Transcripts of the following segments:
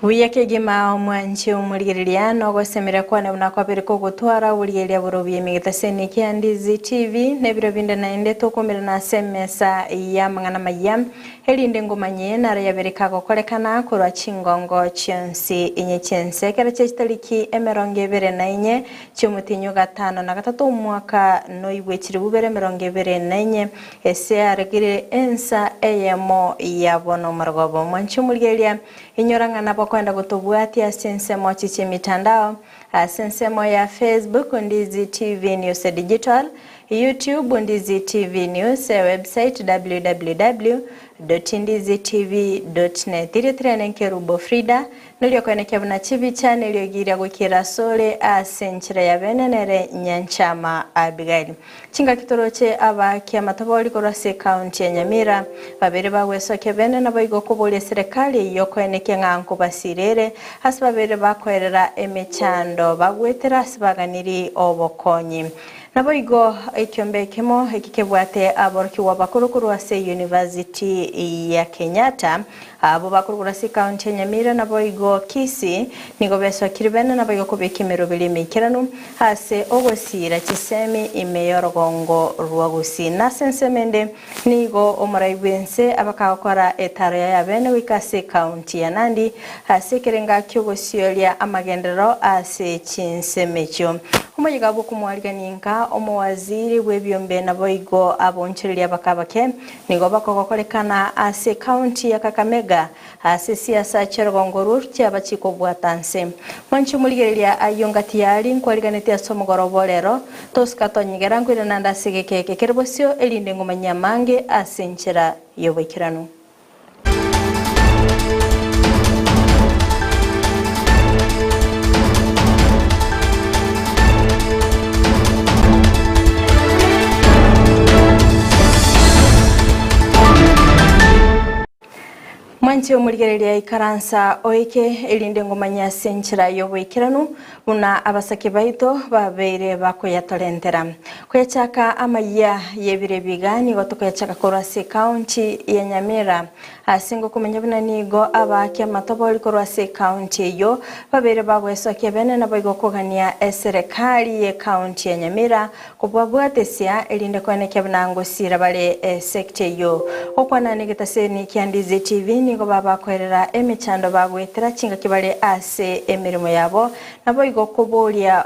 Wiyake gima mwanchi umurigiriria no gosemera kwane unakwabere ko gutwara urigiriria burobiye migitaseni kiandizi TV nebiro binde naende tokomera na semesa ya mangana mayam helinde ngomanye nara yabereka gokorekana kurwa chingongo chionsi inye chense kera chechitariki emeronge bere na inye cyumutinyo gatano na gatatu umwaka no ibwekiri bubere meronge bere na inye ese aregire ensa eyemo yabono margobo mwanchi umurigiriria inyoranga kwenda kutubuatia sensemo chichi mitandao sensemo ya Facebook Ndizi TV News Digital, YouTube Ndizi TV News, website www.ndizitv.net. Iritrene Kerubo Frida nilio kwene kebuna chibi chane ilio gira gukira sole senchira ya benenere Nyanchama Abigail. Chinga kitoroche aba kia mataboli korase county ya Nyamira babere baweso kebene na boigo kubole serikali yoko ene kenganko basirere hasbabere bakorera emechando bagwetera sibaganiri obokonyi. Naboigo ikiombe kemo ikikebwate aborki wabakurukuru wase University ya Kenyatta abo bakurukurasi county Nyamira naboigo kisi nigo beso kiribene naboigo kubikimero bilimi kiranu hase ogosira chisemi imeyorogongo ruagusi na sensemende nigo omuraibwense abakakora etaro ya bene wikase county ya Nandi hase kerenga kyogosyolia amagendero ase chinsemecho umuyiga kumwaliganinga omwaziri webyombe naboigo aboncherelia bakabake nigo bakokorekana ase county ya Kakamega ase siasa cherogongorur cyabachiko bwatanse mwanchi muligerelia ayongati yali nkwaliganete asomogorobolero toskatonyigera ngwira nanda sigekeke kerbosyo elinde ngomanyamange ase nchera yobekirano. Mwanchi umurigerelia ikaransa oike elinde ngomanya senchira yobwekiranu una abasake baito babere bakoyatorentera kwechaka amaya yebire bigani gotokoyachaka korase county ya Nyamira asingo kumenya bunanigo abakya matoboli korase county yo babere bagweso kebene na boigo kogania serikali ye county ya Nyamira kubwabwatesia elinde kwane kebnango sira bale sector yo okwana negetaseni Kiandizi TV nigo baba kwerera emechando bagwetera chinga kibale ase emirimo yabo naboigo kubolia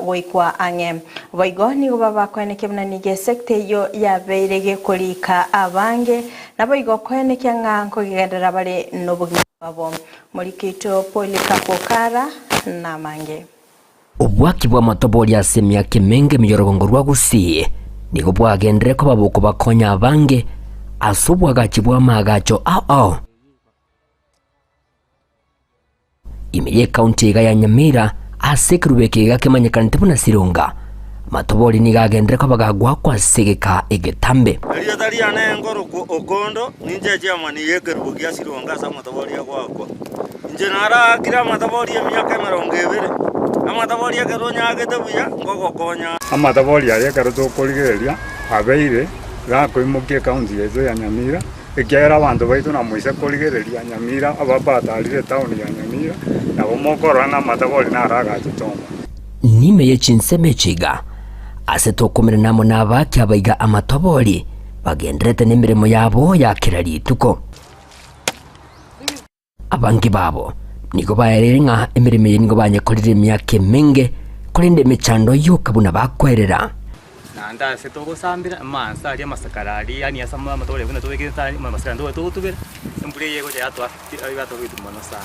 goikwa ange boigo nigo baba kwene kebna nige sector yo yabeirege kolika abange naboigo kwene kyanganko gigendera bale nobugi babo mulikito polika kokara na mange obwaki bwa matoboli asemya kemenge miyorogongo rwagusi nigo bwagendere ko babuko bakonya abange asubwa gachibwa magacho imeye county ya Nyamira asekirubeke gakemanyekanite buna sirunga matoboli nigagendere ko bagagwa kwa segeka egetambe ariyo tariane ngoro okondo ninje chama ni yekerubugia sirunga sa matoboli yakwa nje nara kira matoboli emyaka 20 amatoboli yakeronya agetebuya ngogokonya amatoboli yakeroto koligeria abeire gakoimukie county yezo ya Nyamira ikiera abandu baitu na muise koligereria Nyamira ababatarire town ya Nyamira nabo mokorana mataboli na raga chitomba nimeye chinsemechiga asetokomera namo nabaki abaiga amatoboli bagendrete nemirimo yabo yakirari tuko abangi babo niko bayerenga emirimo yingo banyekorire emyaka emenge kolinde mechando yokabuna bakwerera nanda setoko sambira mansa ali masakarali yani asama matole kuna tobeketa masakando to tubera embure yego ya to abibato bitu manasana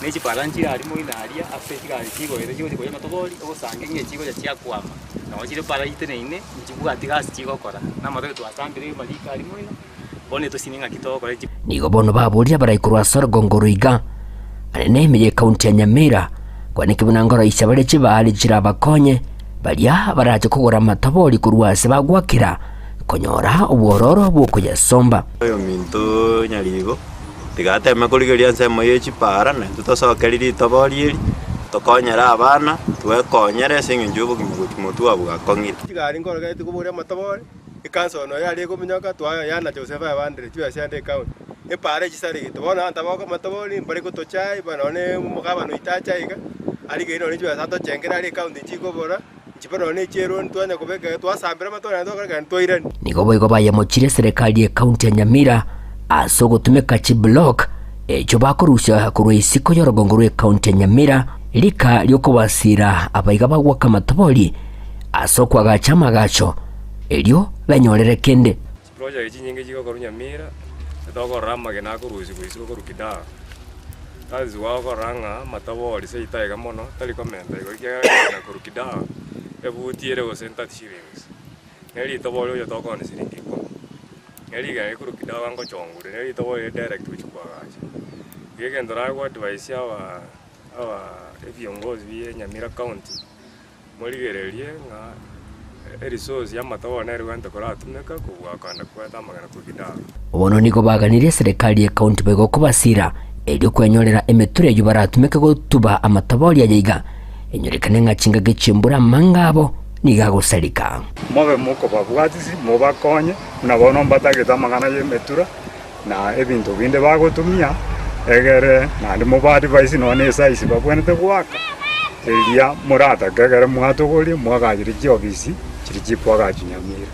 nechi paranchi ali mo inaria afetika ali kigo ere kigo ya matoboli osange nge kigo ya chiakwama na wachire para itene ine nchibuga atigasi kigo kora na matole to asambire malika ali mo ina bone to sininga kitoko kore nigo bono baburia baraikuru asorogongoroiga anene county ya Nyamira kwa nikibunangoro ishabale chibali chirabakonye balia baraje kugora matoboli kurwase bagwakira konyora ubororo bwoko yasomba yo minto nyaligo tigate makoligeria nsemo yechipara na tutosokeriri toboli eri tokonyera abana twekonyere singinjubu kimutu abugakongire tigari ngoro gaiti kubura matoboli ikanso no yali kumunyoka twaya yana Joseph abandire twa sande account epare chisari tubona antaboko mataboli mbari kutochai banone mugaba no itachaiga ali gino ni jwa sato chengera ali county chiko bora chipano ni chero ntwanya kubeka twasambira matona ndoka ntwairani nigo boigo bayamuchire serikali ya county ya Nyamira aso gutumika chiblock echo bakorusha kurwisi ko yorogongo rwe county ya Nyamira lika lyokobasira abaiga bagwaka mataboli aso kwaga chama gacho elio banyorere kende project nyingi jiko ko Nyamira toko rama gena kuruzi kuisi ko rukida tazi wako ranga mataboli se itaiga mono tali komenta ko gena ko rukida ebutiere go senta shillings neli taboli yo toko ni siringi ko neli ga ko rukida wango chongure neli taboli direct uchukwa gacha gege ndara kwa advice awa viongozi bie Nyamira county moligererie nga resource ya mataboli neri wanta ko ratumeka kubwa kanda kwata magana kugida bono niko baganire serikali ya county bego kubasira elio kwenyorera emeture yo baratumeka gutuba amataboli ya yiga enyorekane nga chinga gechimbura mangabo niga gusarika mobe muko babwatisi mobakonye nabono mbatageta magana yemetura na ebintu binde bagotumia egere na ndimo badi vaisi none size babwenete gwaka elia murata gagara mwatogoli mwagajiri ofisi chirichipwaga Nyamira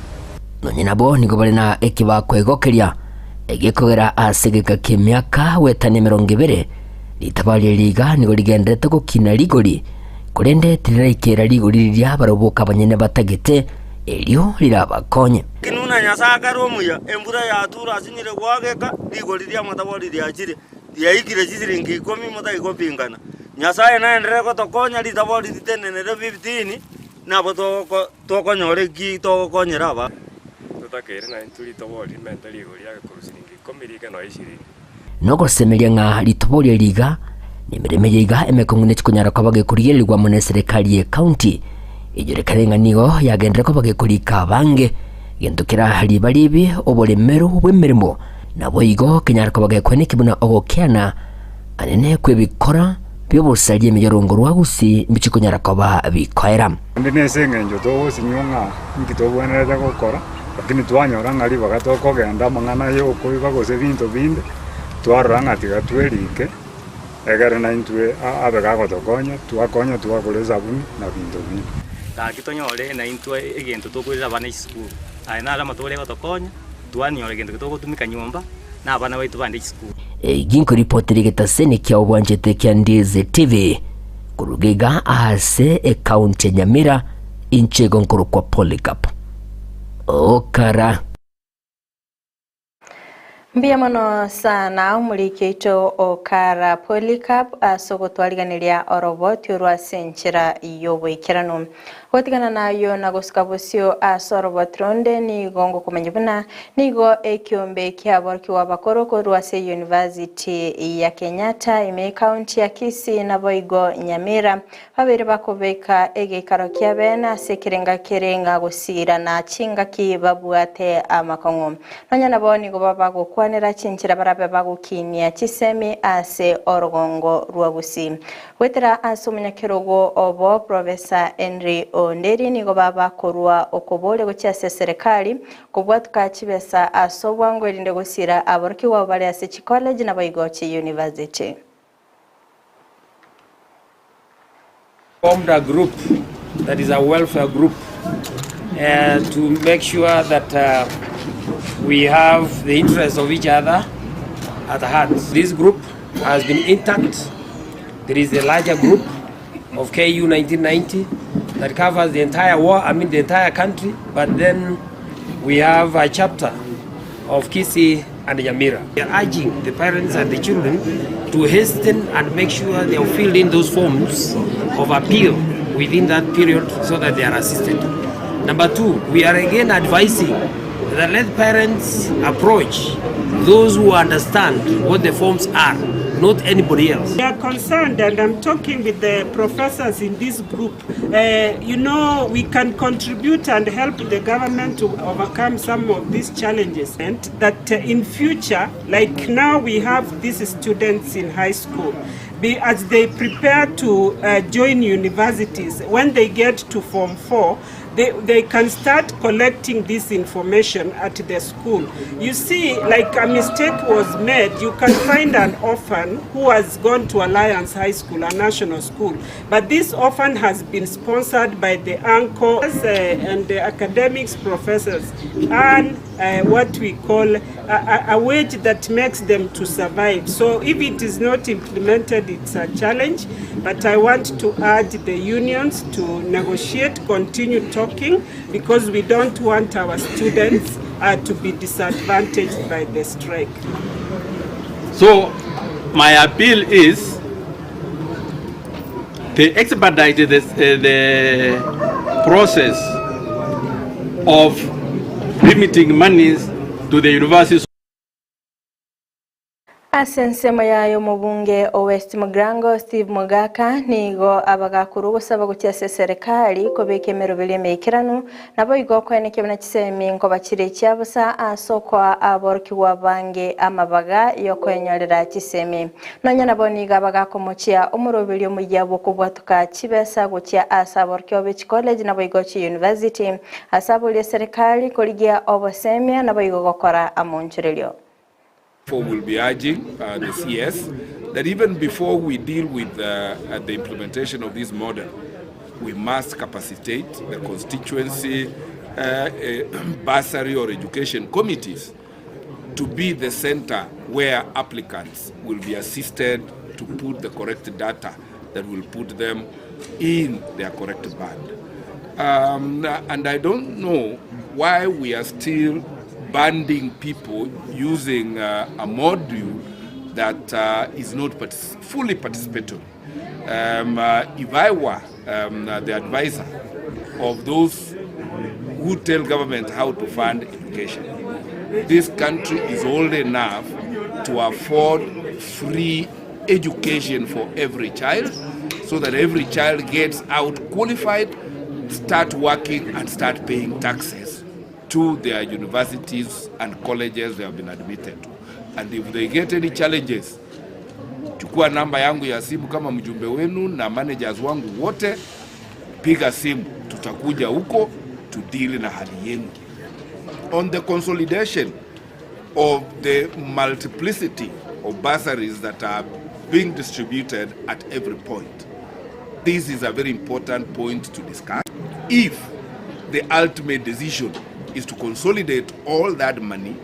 nonye nabo nigo bari na ekibakwegokeria egekogera asegeka kimyaka wetane 20 litabali liga nigo ligendete gukina ligori kurende tirikera ligori lya baroboka abanyene batagete elio lirabakonye kinuna nyasaka romuya embura ya tura asinyire gwageka ligori lya mataboli lya chire yaikire chisiringi 10 mota igopingana nyasaye naendelea gotokonya litaboli litenenere 15 nabo tokonyore gi tokonyera aba tutakere na ntuli taboli mentally igori ya kurusiringi 10 liga no 20 nogo semeria nga litaboli liga nimireme yiga emekongune chikunyara kwa bagekuriyerirwa mu serikali ya county ijerekane nigo yagendera ko bagekurika bange gendukira hali balibi obolemeru bwemirimo nabo igo kenyara ko bagekwane kibuna ogokiana anene kwebikora byobusaliye miyorongo rwagusi mbichikunyara ko babikoera ndinese ngenjo to sinyonga ngitobwenera gukora lakini twanyora ngari bagatoko genda mangana yo kuiba gose bintu binde twaranga tigatwerike egere na intwe abega gotokonya twakonya twagureza buni na bintu binde takitonyore na intwe egento tokwira bana isukuru aina ala matore gotokonya twanyore egento togotumika nyumba na bana baitu bande isukuru ginko reporteri getasene kya obwanjete kya Ndize TV kurugega ahase county Nyamira inchego nkuru kwa Polycarp okara mbia mono sana umulikeito okara Polycarp asogotwaliganiria oroboti rwa senchira yobwekirano gotigana nayo nagosukabusio asorobotronde ni gongo kumenyibuna nigo ekiombe kyaborki wabakoroko rwase University ya Kenyatta ime county ya Kisii na boigo Nyamira babere bakobeka egekaro kyabena sekirenga kerenga gusira na chinga kibabwate amakongo nonya naboni go babago kwanera chinchira barabe bagukinia chisemi ase orogongo rwabusi wetera asumunyakero obo Professor Henry Onderi nigo baba korwa okobole gochase serikali kubwatuka chibesa asobwango elinde gusira aborki wa bale ase college na Boigochi University. Formed a group that is a welfare group to make sure that we have the interests of each other at heart. This group has been intact. There is a larger group of KU 1990 that covers the entire the entire country, but then we have a chapter of Kisii and Nyamira. We are urging the parents and the children to hasten and make sure they have filled in those forms of appeal within that period so that they are assisted. Number two, we are again advising that let parents approach those who understand what the forms are, not anybody else. We are concerned, and I'm talking with the professors in this group. We can contribute and help the government to overcome some of these challenges, and that in future, like now we have these students in high school, as they prepare to join universities, when they get to Form 4, they can start collecting this information at the school. You see, like a mistake was made, you can find an orphan who has gone to Alliance High School, a national school, but this orphan has been sponsored by the uncles and the academics professors, and what we call a wage that makes them to survive. So if it is not implemented, it's a challenge, but I want to urge the unions to negotiate, continue talking, because we don't want our students to be disadvantaged by the strike. So my appeal is to expedite the process of limiting monies to the universities. Asensemo yayo mubunge o West Mugrango Steve Mugaka nigo abagakuru busaba gutiase serikali ko bekemero bilemekiranu nabo igo kweneke bina kisemi ngo bakire cyabusa asokwa aborkiwa bange amabaga yo kwenyorera kisemi nonya nabo niga bagakomochia umurobiri mu yabo kubwatuka kibesa gutya asaborkyo Beach College nabo igo chi university asabule serikali koligia obosemia nabo igo gokora amonchirelyo. Will be urging the CS that even before we deal with the implementation of this model, we must capacitate the constituency bursary or education committees to be the center where applicants will be assisted to put the correct data that will put them in their correct band. And I don't know why we are still banding people using a module that is not fully participatory. If I were the advisor of those who tell government how to fund education, this country is old enough to afford free education for every child, so that every child gets out qualified, start working and start paying taxes to their universities and colleges they have been admitted to. And if they get any challenges, chukua namba yangu ya simu kama mjumbe wenu na managers wangu wote, piga simu, tutakuja huko to deal na hali yenu. On the consolidation of the multiplicity of bursaries that are being distributed at every point, this is a very important point to discuss. If the ultimate decision is to consolidate all that money,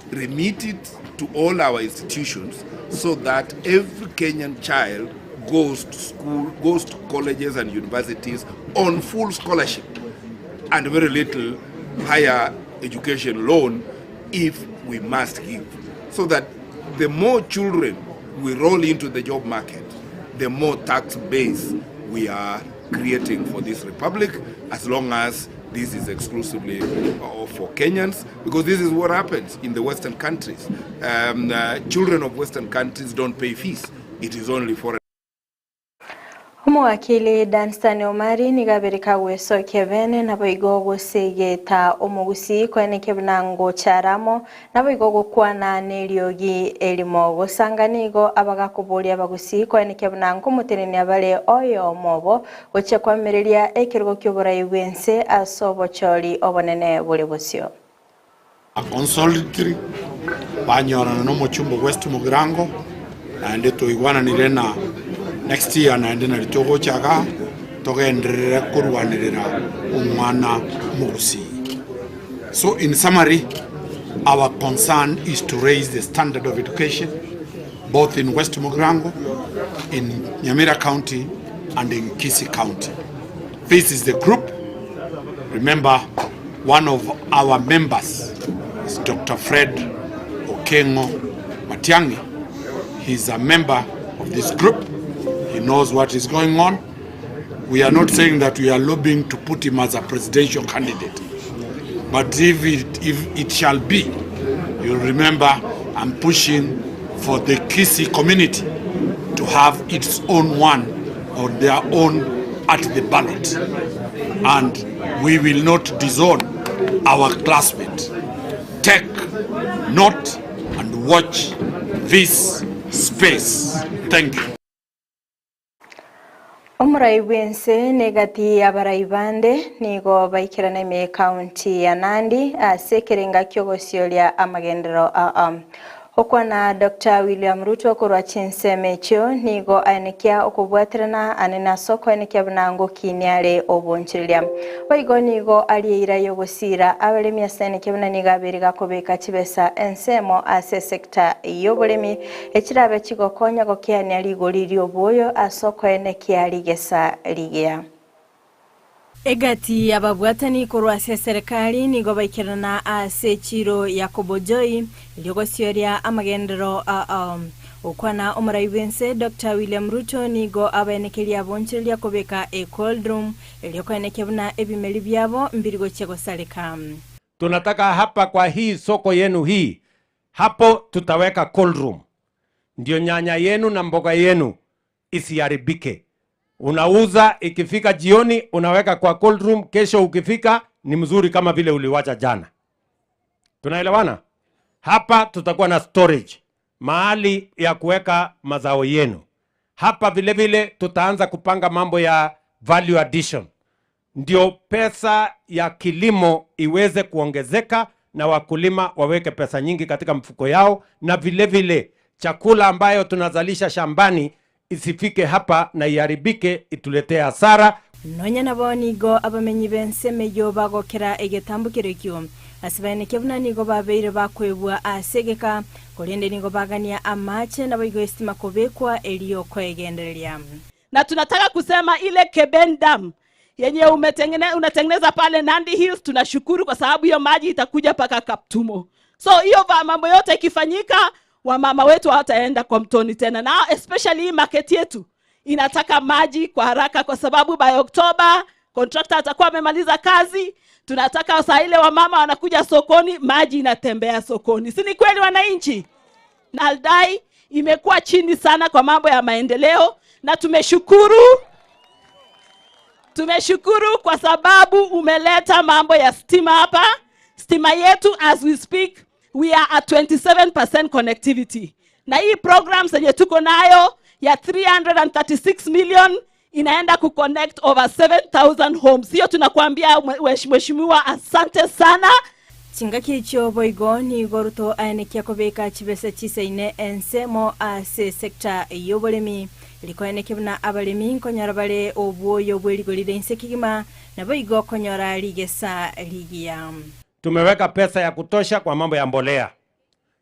remit it to all our institutions, so that every Kenyan child goes to school, goes to colleges and universities on full scholarship and very little higher education loan if we must give. So that the more children we roll into the job market, the more tax base we are creating for this republic, as long as this is exclusively for Kenyans, because this is what happens in the Western countries. Children of Western countries don't pay fees. It is only for Umuwakili Danstan Omari nigabereka weso Kevin nabo igogo segeta omugusi kweneke bnango charamo nabo igogo kwana neliogi elimo gosanganigo abagakubuli abagusi kweneke bnango mutenene abale oyo mobo oche kwamerelia ekirgo kyobora iwense asobo choli obonene buli bosio a consolidatory banyorana no muchumbo West Mugrango na ndeto igwana nirena next year na ndina litogo chaga togendrera kurwanirira umwana mugusi. So in summary, our concern is to raise the standard of education both in West Mugrango, in Nyamira County and in Kisii County. This is the group. Remember, one of our members is Dr. Fred Okengo Matiangi. He's a member of this group. He knows what is going on. We are not saying that we are lobbying to put him as a presidential candidate. But if it shall be, you'll remember I'm pushing for the Kisii community to have its own one or their own at the ballot. And we will not disown our classmates. Take note and watch this space. Thank you. Omurai bwense negati abarai bande nigo baikirana ime county ya Nandi sekerenga kyogosio lya amagendero okwana Dr. William Ruto kurwa chinsemecho nigo anekia okubwatirana anena soko anekia bunango kiniale obonchiria oigo nigo aliira yogosira abalemi asene kebuna nigabiriga kobeka chibesa ensemo ase sector yobolemi ekirabe kigokonya gokiania ligoriri oboyo asoko anekia ligesa ligea egati ababwatani kurwa serikali nigo baikirana ase chiro Yakobo Joy lyogosyoria amagendero okwana omurai bwense Dr. William Ruto nigo abanekelia bonchelia kobeka cold room lyokwanekebuna ebimeli byabo mbirigo chegosaleka. Tunataka hapa kwa hii soko yenu hii hapo tutaweka cold room ndio nyanya yenu na mboga yenu isiharibike. Unauza ikifika jioni unaweka kwa cold room, kesho ukifika ni mzuri kama vile uliwacha jana. Tunaelewana? Hapa tutakuwa na storage, mahali ya kuweka mazao yenu. Hapa vile vile tutaanza kupanga mambo ya value addition. Ndio pesa ya kilimo iweze kuongezeka na wakulima waweke pesa nyingi katika mfuko yao, na vile vile chakula ambayo tunazalisha shambani isifike hapa na iharibike ituletee hasara. Nonya nabo nigo abamenyi benseme yo bagokera egetambukire kyo asibane kebuna nigo babeire bakwebwa asegeka kolende nigo bagania amache nabo igo estima kobekwa eliyo kwegendelia. Na tunataka kusema ile Keben Dam yenye unatengeneza pale Nandi Hills, tunashukuru kwa sababu hiyo maji itakuja paka Kaptumo. So hiyo mambo yote ikifanyika, wamama wetu hawataenda kwa mtoni tena. Na especially market yetu inataka maji kwa haraka kwa sababu by October contractor atakuwa amemaliza kazi. Tunataka saa ile wamama wanakuja sokoni, maji inatembea sokoni. Si ni kweli wananchi? Naldai imekuwa chini sana kwa mambo ya maendeleo, na tumeshukuru kwa sababu umeleta mambo ya stima hapa. Stima yetu as we speak we are at 27% connectivity. Na hii programs zenye tuko nayo ya 336 million inaenda kuconnect over 7,000 homes. Hiyo tunakuambia mheshimiwa, asante sana. Chingaki icho boigo ni goruto anekia kobeka chibesa chisaine ensemo ase sector yobolemi liko anekebuna abalemi konyarabale obwoyo bweligolide insekigima na boigo konyora ligesa ligia. Tumeweka pesa ya kutosha kwa mambo ya mbolea,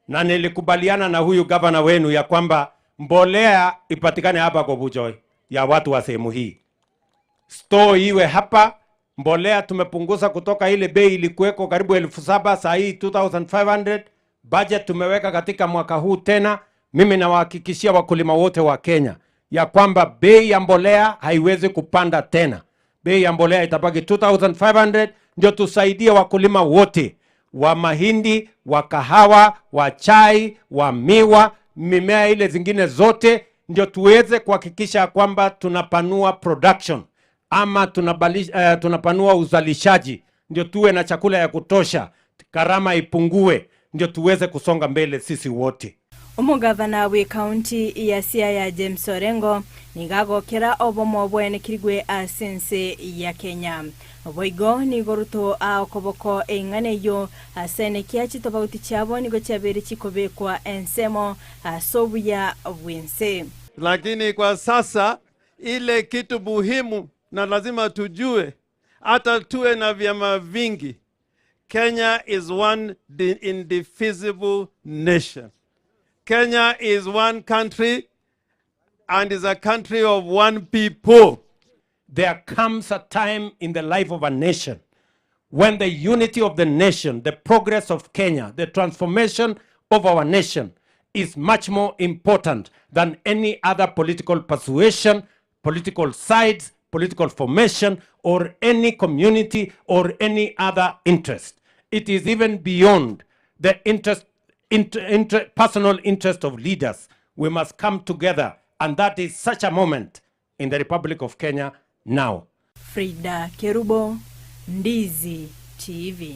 na nilikubaliana na huyu gavana wenu ya kwamba mbolea ipatikane hapa kwa Bujoi ya watu wa sehemu hii. Store iwe hapa. Mbolea tumepunguza kutoka ile bei ilikuweko karibu 7,000 saa hii 2,500. Budget tumeweka katika mwaka huu tena. Mimi nawahakikishia wakulima wote wa Kenya ya kwamba bei ya mbolea haiwezi kupanda tena. Bei ya mbolea itabaki 2,500, ndio tusaidie wakulima wote wa mahindi, wa kahawa, wa chai, wa miwa, mimea ile zingine zote, ndio tuweze kuhakikisha kwamba tunapanua production ama tunapanua uzalishaji, ndio tuwe na chakula ya kutosha, gharama ipungue, ndio tuweze kusonga mbele sisi wote. Umugavana we county ya Siaya James Orengo nigagokera obomo bwene kirigwe asense ya Kenya. Oboigo ni goruto okoboko engane yo asene kiachi tofauti chabo nigo chabere chikobekwa ensemo asobuya bwense. Lakini kwa sasa ile kitu muhimu na lazima tujue, hata tuwe na vyama vingi, Kenya is one indivisible nation. Kenya is one country and is a country of one people. There comes a time in the life of a nation when the unity of the nation, the progress of Kenya, the transformation of our nation is much more important than any other political persuasion, political sides, political formation, or any community or any other interest. It is even beyond the personal interest of leaders. We must come together, and that is such a moment in the Republic of Kenya now. Frida Kerubo, Ndizi TV.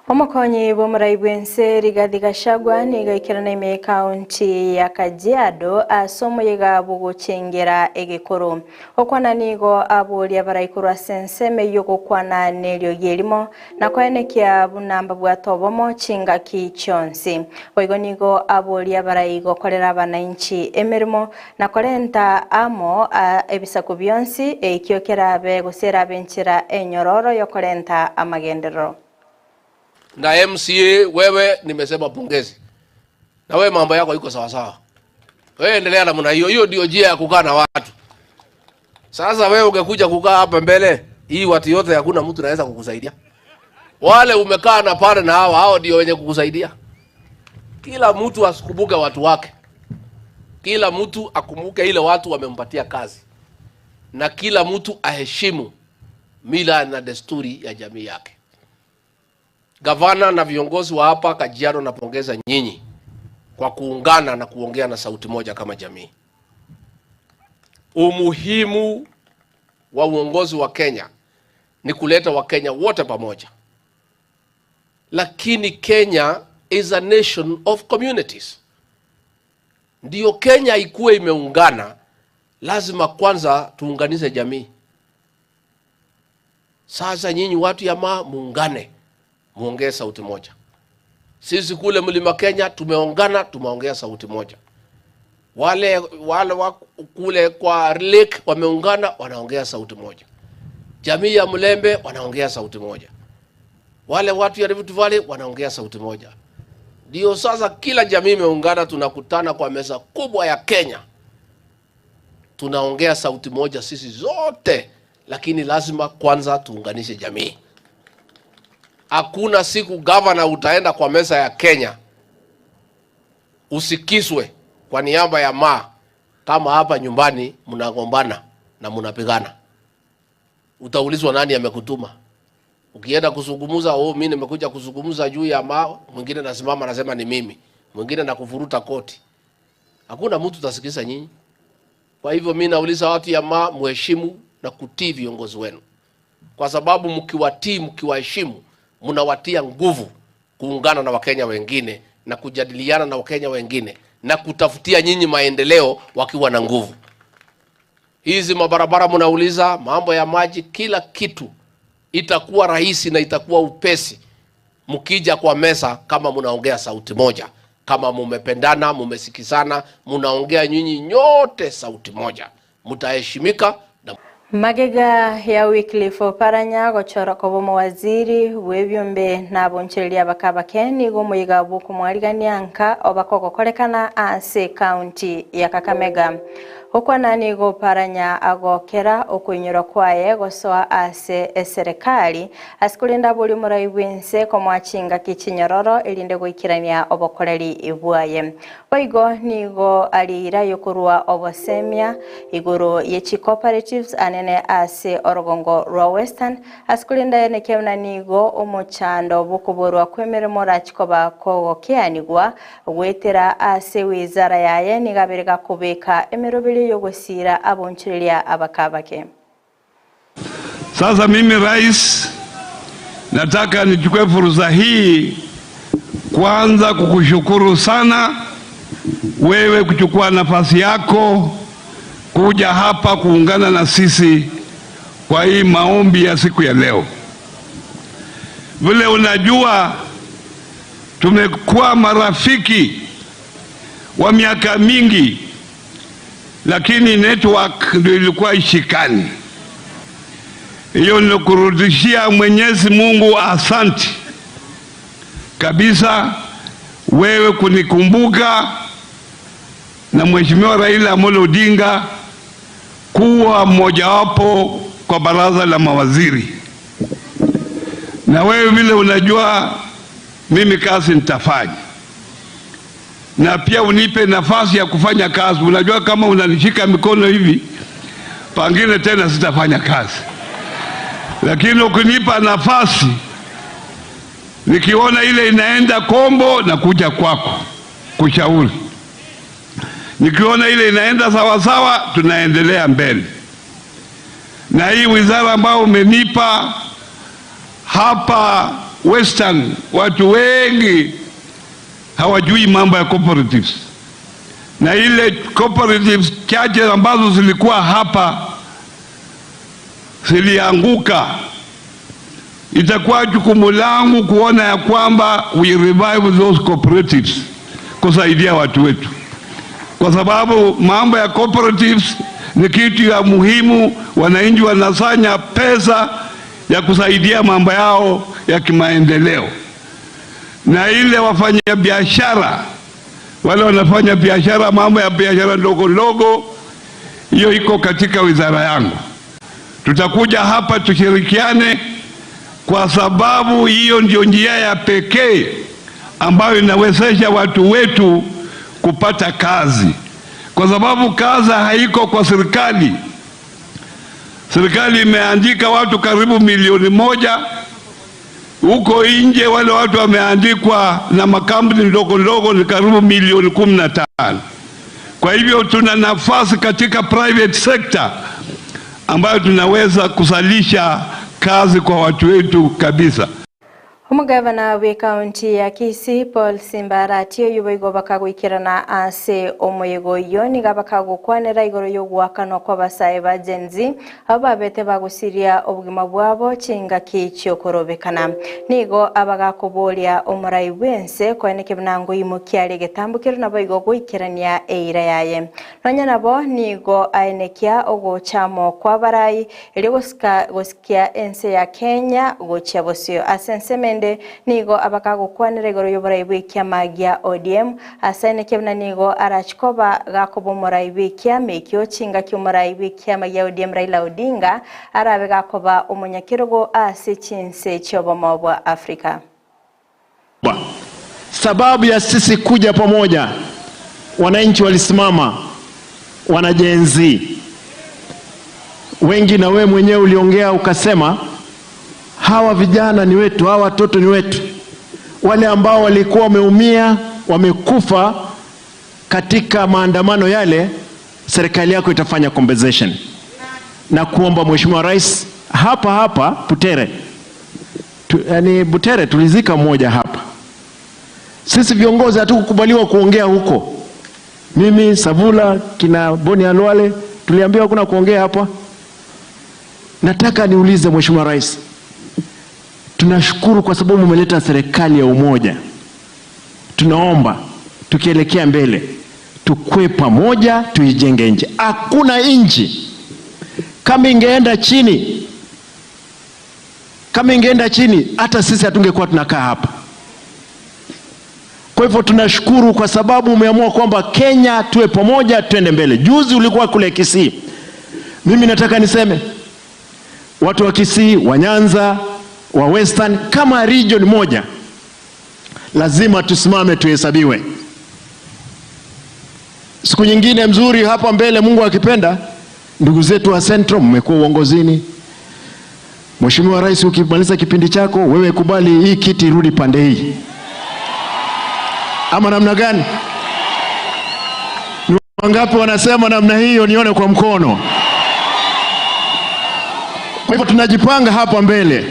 Omukonyi bw'omuraibwense Rigathi Gachagua nigaikirana ime kaunti ya Kajiado asomoyega buguchengera egikuru okwana nigo aburia baraikurwa senseme yogokwana neryo yerimo nakwenekia bunamba bwatobomo chingaki chonsi oigo nigo aburia baraigo kolera abananchi emirimo nakorenta amo ebisaku byonsi ekiokera be gusera benchira enyororo yokorenta amagendero. Na MCA wewe nimesema pongezi. Na wewe mambo yako iko sawa sawa. Wewe endelea namna hiyo. Hiyo ndio njia ya kukaa na watu. Sasa wewe ungekuja kukaa hapa mbele, hii watu yote hakuna mtu anaweza kukusaidia. Wale umekaa na pale na hao ndio wenye kukusaidia. Kila mtu asikumbuke watu wake. Kila mtu akumbuke ile watu wamempatia kazi. Na kila mtu aheshimu mila na desturi ya jamii yake. Gavana na viongozi wa hapa Kajiado napongeza nyinyi kwa kuungana na kuongea na sauti moja kama jamii. Umuhimu wa uongozi wa Kenya ni kuleta Wakenya wote pamoja. Lakini Kenya is a nation of communities. Ndio Kenya ikuwe imeungana, lazima kwanza tuunganishe jamii. Sasa nyinyi watu ya muungane. Muongee sauti moja. Sisi kule Mlima Kenya tumeongana, tumeongea sauti moja. Wale kule kwa Lake wameungana, wanaongea sauti moja. Jamii ya Mlembe wanaongea sauti moja. Wale watu ya Rift Valley wanaongea sauti moja. Ndio sasa kila jamii imeungana, tunakutana kwa meza kubwa ya Kenya. Tunaongea sauti moja sisi zote, lakini lazima kwanza tuunganishe jamii. Hakuna siku governor utaenda kwa meza ya Kenya usikiswe kwa niaba ya kama hapa nyumbani mnagombana na mnapigana. Utaulizwa nani amekutuma. Ukienda kuzungumza, mimi nimekuja kuzungumza juu ya mwingine nasimama anasema ni mimi, mwingine nakufuruta koti. Hakuna mtu utasikiza nyinyi. Kwa hivyo mimi nauliza watu ya muheshimu na kutii viongozi wenu. Kwa sababu mkiwatii, mkiwaheshimu, mnawatia nguvu kuungana na Wakenya wengine na kujadiliana na Wakenya wengine na kutafutia nyinyi maendeleo wakiwa na nguvu. Hizi mabarabara mnauliza, mambo ya maji, kila kitu itakuwa rahisi na itakuwa upesi mkija kwa meza kama mnaongea sauti moja, kama mumependana, mumesikizana, mnaongea nyinyi nyote sauti moja, mtaheshimika. Magega ya Wycliffe Oparanya gochora ko mawaziri webyombe nabonchereria bakabake nigo muyiga buku mwarigania obakoko kolekana ase county ya Kakamega. Okwana nigo Oparanya agokera okunyura kwaye gosoa ase serikali asikulinda buli muraibwense ko mwachinga kichinyororo elinde goikirania obokoreri ibwaye. Oigo nigo alira yokurwa obosemia igoro yechi cooperatives anene ase Orogongo rwa Western asikulinda yenekemna nigo omochando bukuborwa kwemeremo rachikoba kogokianigwa gwetera ase wizara yaye nigaberega kubeka emerobili yogosira abonchereria abakabake. Sasa mimi rais, nataka nichukue fursa hii kwanza kukushukuru sana wewe kuchukua nafasi yako kuja hapa kuungana na sisi kwa hii maombi ya siku ya leo. Vile unajua tumekuwa marafiki wa miaka mingi, lakini network ndio ilikuwa ishikani. Hiyo ninakurudishia Mwenyezi Mungu asante kabisa wewe kunikumbuka na Mheshimiwa Raila Amolo Odinga kuwa mmoja wapo kwa baraza la mawaziri. Na wewe vile unajua mimi kazi nitafanya. Na pia unipe nafasi ya kufanya kazi. Unajua kama unanishika mikono hivi, pengine tena sitafanya kazi. Lakini ukinipa nafasi, nikiona ile inaenda kombo na kuja kwako kushauri. Nikiona ile inaenda sawa sawa, tunaendelea mbele. Na hii wizara ambayo umenipa hapa Western watu wengi hawajui mambo ya cooperatives, na ile cooperatives chache ambazo zilikuwa hapa zilianguka. Itakuwa jukumu langu kuona ya kwamba we revive those cooperatives kusaidia watu wetu, kwa sababu mambo ya cooperatives ni kitu ya muhimu. Wananchi wanasanya pesa ya kusaidia mambo yao ya kimaendeleo, na ile wafanya biashara wale wanafanya biashara, mambo ya biashara ndogo ndogo, hiyo iko katika wizara yangu. Tutakuja hapa tushirikiane, kwa sababu hiyo ndio njia ya pekee ambayo inawezesha watu wetu kupata kazi, kwa sababu kazi haiko kwa serikali. Serikali imeandika watu karibu 1,000,000. Huko nje wale watu wameandikwa na makampuni ndogo ndogo ni karibu 15,000,000. Kwa hivyo tuna nafasi katika private sector ambayo tunaweza kusalisha kazi kwa watu wetu kabisa. Umugavana wa kaunti ya Kisii Paul Simbarati yuboigo bakagwikirana ase omuyigo yoni gabakagukwanira igoro yo gwakano kwa basaye ba Gen Z ababete bagusiria obugima bwabo chinga kicho korobekana nigo abagakobolia omurai wense kweneke bnango imukiare getambukiro naboigo gwikirania eira yaye nonya nabo nigo aenekia ogochamo kwa barai eli gosikia ense ya Kenya gochia bosio asenseme nigo abakagukwanira igoro y'oburai magia ODM asane kebna nigo arachikoba gakobo murai bw'ikya mekyo chinga cy'umurai bw'ikya magia ODM Raila Odinga arabe gakoba umunyakirogo ase chinse cyobomo bwa Afrika. Sababu ya sisi kuja pamoja, wananchi walisimama, wana Gen Z wengi, na we mwenyewe uliongea ukasema hawa vijana ni wetu, hawa watoto ni wetu. Wale ambao walikuwa wameumia, wamekufa katika maandamano yale, serikali yako itafanya compensation. Na kuomba Mheshimiwa Rais hapa Butere, Butere tulizika mmoja hapa. Sisi viongozi hatukukubaliwa kuongea huko. Mimi, Savula, kina Boni Alwale tuliambiwa kuna kuongea hapa. Nataka niulize Mheshimiwa Rais, tunashukuru kwa sababu umeleta serikali ya umoja. Tunaomba tukielekea mbele tukue pamoja, tuijenge nchi. Hakuna nchi kama ingeenda chini, hata sisi hatungekuwa tunakaa hapa. Kwa hivyo tunashukuru kwa sababu umeamua kwamba Kenya tuwe pamoja, tuende mbele. Juzi ulikuwa kule Kisii. Mimi nataka niseme watu wa Kisii, wa Nyanza, wa Western, kama region moja lazima tusimame tuhesabiwe. Siku nyingine mzuri hapa mbele, Mungu akipenda, ndugu zetu wa Central mmekuwa uongozini. Mheshimiwa Rais, ukimaliza kipindi chako wewe kubali hii kiti irudi pande hii, ama namna gani? Ni wangapi wanasema namna hiyo? Nione kwa mkono. Kwa hivyo tunajipanga hapa mbele.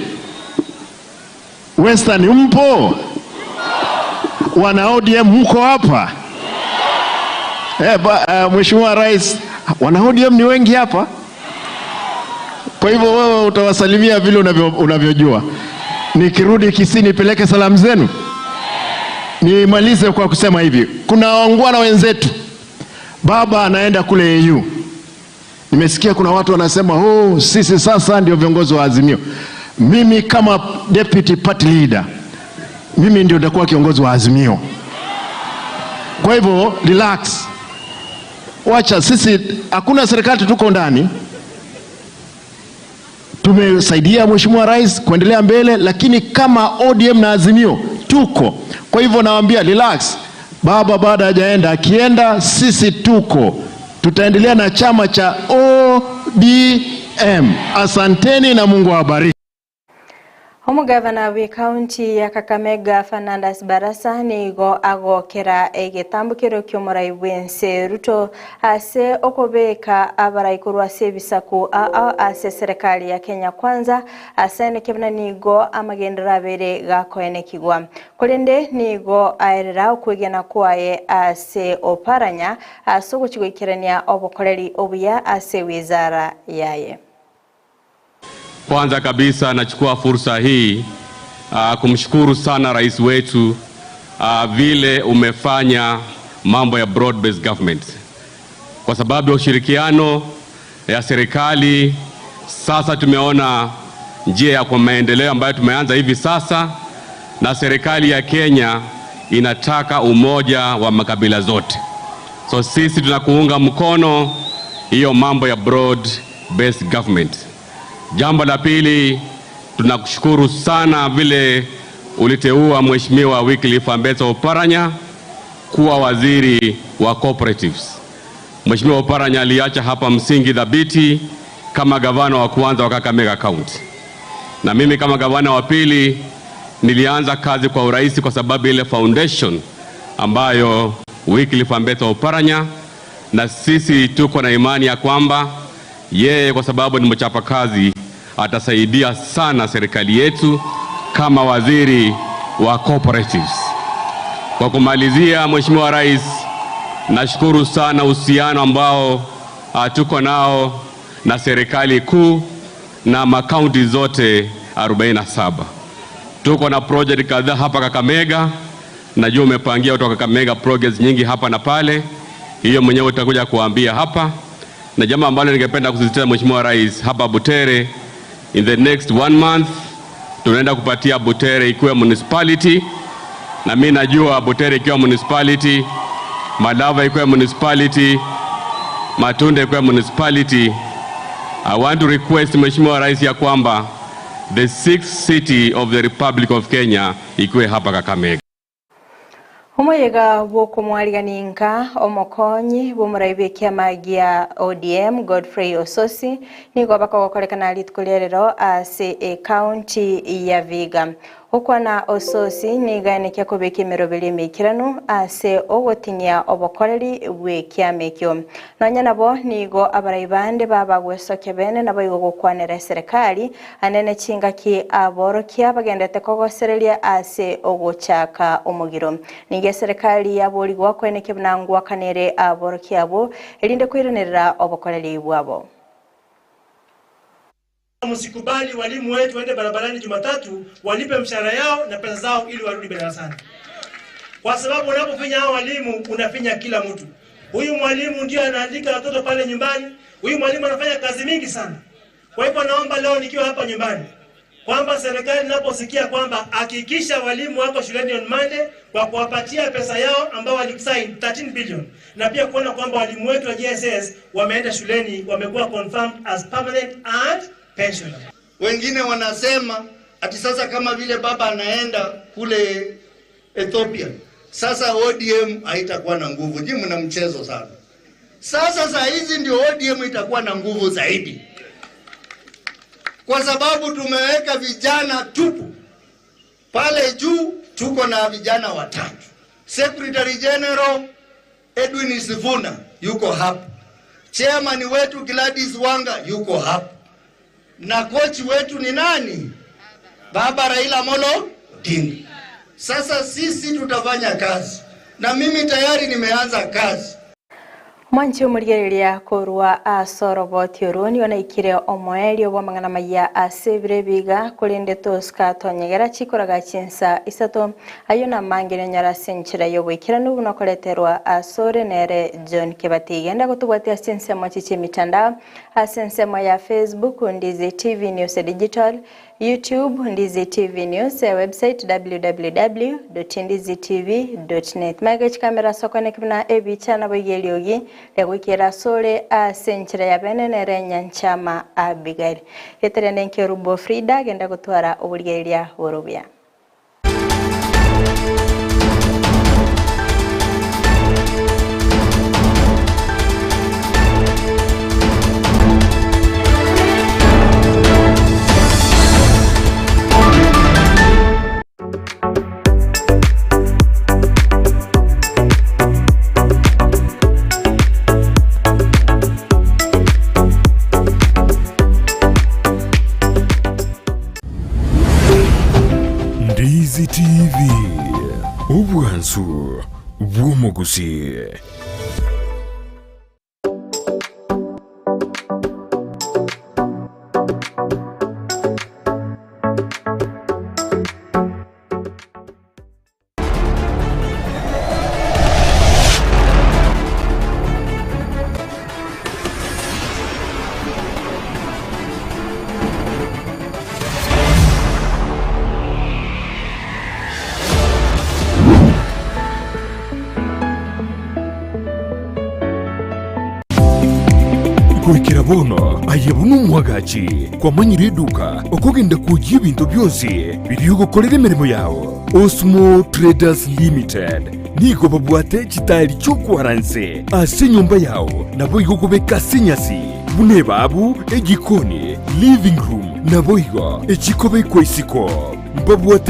Western mpo? Wana ODM mko hapa? Mheshimiwa Rais, wana ODM ni wengi hapa. Kwa hivyo wewe utawasalimia vile unavyojua. Nikirudi Kisii nipeleke salamu zenu. Nimalize kwa kusema hivi, kuna wangwana wenzetu, baba anaenda kule EU. Nimesikia kuna watu wanasema sisi sasa ndio viongozi wa Azimio. Mimi kama deputy party leader, mimi ndio nitakuwa kiongozi wa Azimio. Kwa hivyo relax, wacha sisi, hakuna serikali tuko ndani. Tumesaidia Mheshimiwa Rais kuendelea mbele, lakini kama ODM na Azimio tuko. Kwa hivyo nawaambia relax, baba baada hajaenda, akienda sisi tuko. Tutaendelea na chama cha ODM. Asanteni na Mungu awabariki. Omugavana wa kaunti ya Kakamega Fernandes Barasa nigo agokera egitambukiro ky'omurai bwense Ruto ase okobeka abaraikorwa ase bisaku ase serikali ya Kenya Kwanza ase nekebna nigo amagendera abere gakoenekigwa kolende nigo aerera okwegena kwaye ase Oparanya ase oguchigwikirania obukoreri obuya ase wizara yaye. Kwanza kabisa nachukua fursa hii kumshukuru sana rais wetu vile umefanya mambo ya broad based government. Kwa sababu ya ushirikiano ya serikali sasa tumeona njia ya kwa maendeleo ambayo tumeanza hivi sasa, na serikali ya Kenya inataka umoja wa makabila zote. So sisi tunakuunga mkono hiyo mambo ya broad based government. Jambo la pili, tunakushukuru sana vile uliteua Mheshimiwa Wycliffe Ambetsa Oparanya kuwa waziri wa cooperatives. Mheshimiwa Oparanya aliacha hapa msingi dhabiti kama gavana wa kwanza wa Kakamega County. Na mimi kama gavana wa pili nilianza kazi kwa urahisi kwa sababu ile foundation ambayo Wycliffe Ambetsa Oparanya, na sisi tuko na imani ya kwamba yeye kwa sababu ni mchapa kazi atasaidia sana serikali yetu kama waziri wa cooperatives. Kwa kumalizia, Mheshimiwa Rais, nashukuru sana uhusiano ambao tuko nao na serikali kuu na makaunti zote 47. Tuko na project kadhaa hapa Kakamega. Najua umepangia kutoka Kakamega projects nyingi hapa na pale. Hiyo mwenyewe utakuja kuambia hapa. Na jambo ambalo ningependa kusisitiza Mheshimiwa Rais, hapa Butere in the next 1 month tunaenda kupatia Butere ikiwa municipality, na mimi najua Butere ikiwa municipality, Malava ikiwa municipality, Matunde ikiwa municipality. I want to request Mheshimiwa Rais ya kwamba the 6th city of the Republic of Kenya ikiwe hapa Kakamega. Omuyega bwokumwaliganinka omokonyi bumuraibe kiama gia ODM Godfrey Ososi nigo bakagokorekana litkulerero ase county ya Viga. Okwana Ososi niganekia kubeka emirobere emikirano ase ogotinia obokoreri bwe kiama ekyo. Nonya nabo nigo abaraibande babagwesoke bene nabo igo gokwanera serikali anene chingaki aborokia bagendete kogosereria ase ogochaka omugiro. Nige serikali yaborigwa kweneke bnangwa kanere aborokia abo elinde kwiranira obokoreri bwabo. Msikubali walimu wetu waende barabarani Jumatatu walipe mshahara yao na pesa zao ili warudi darasani. Kwa sababu unapofinya hao walimu unafinya kila mtu. Huyu mwalimu ndio anaandika watoto pale nyumbani. Huyu mwalimu anafanya kazi mingi sana. Kwa hivyo naomba leo nikiwa hapa nyumbani kwamba serikali inaposikia kwamba hakikisha walimu wako shuleni on Monday kwa kuwapatia pesa yao ambao walisign 13 billion, na pia kuona kwamba walimu wetu wa JSS wameenda shuleni wamekuwa confirmed as permanent and pensioner. Wengine wanasema ati sasa kama vile baba anaenda kule Ethiopia, sasa ODM haitakuwa na nguvu. Je, mna mchezo sana. Sasa saa hizi ndio ODM itakuwa na nguvu zaidi. Kwa sababu tumeweka vijana tupu. Pale juu tuko na vijana watatu. Secretary General Edwin Sifuna yuko hapa. Chairman wetu Gladys Wanga yuko hapa. Na coach wetu ni nani? Baba Raila Amolo Odinga. Sasa sisi tutafanya kazi. Na mimi tayari nimeanza kazi. Mwanchi umurigereria kurwa asoroboti uruni onaikire omweli obwamangana maya asebire biga kulinde toska tonyegera chikoraga chinsa isato ayona mangire nyara senchira yobwikira nubu nokoleterwa asore nere John Kibati genda gutugwatia sense mwachiche mitandao asensemo ya Facebook Ndizi TV News Digital, YouTube Ndizi TV News, website www.ndizitv.net. Magach kamera sokone kibna ebichana boyeliogi legwikira sole asenchira ya benenere Nyanchama Abigail. Yeterene nkerubo Frida genda gutwara obuligeria borobya. Easy TV, ubwansu bw'omugusi. Kurikira bono ayabunu mwagachi kwa manyiri duka okogenda kujia bintu byose biri gukorera imirimo yawo. Osmo Traders Limited niko babwate chitari cyokwaranse ase nyumba yawo nabo igokubeka sinyasi bune babu egikoni living room nabo igo ekikobe kwesiko babwate